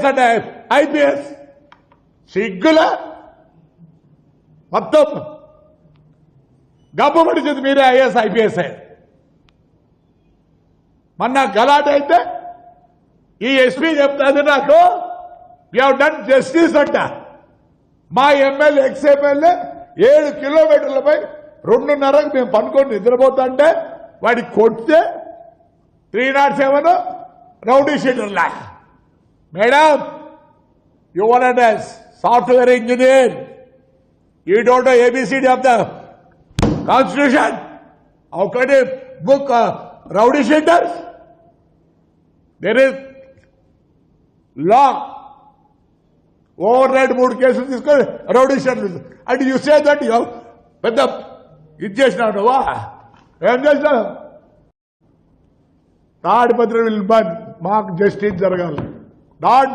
IAS అంటే IPS సిగ్గుల మొత్తం గబ్బు పడిచింది మీరే ఐఏఎస్ ఐపీఎస్ మొన్న గలాట అయితే ఈ ఎస్పీ చెప్తాది నాకు యూ హ్యావ్ డన్ జస్టిస్ అంట మా ఎమ్మెల్యే ఎక్స్ ఎమ్మెల్యే 7 కిలోమీటర్లపై 2:30కు మేము పనుకొని నిద్రపోతుంటే వాడికి కొడితే 307 రౌడీ షీటర్లా madam you want as software engineer you don't know ABCD of the constitution how can you book rowdy sheeters there is law override 3 కేసులు తీసుకొని రౌడీ షీటర్లు అంటే యు సే దట్ యు పెద్ద ఇది చేసినావు నువ్వా ఏం చేసినావు తాడిపత్రి విల్ బన్ మాకు జస్టిస్ జరగాలి నాట్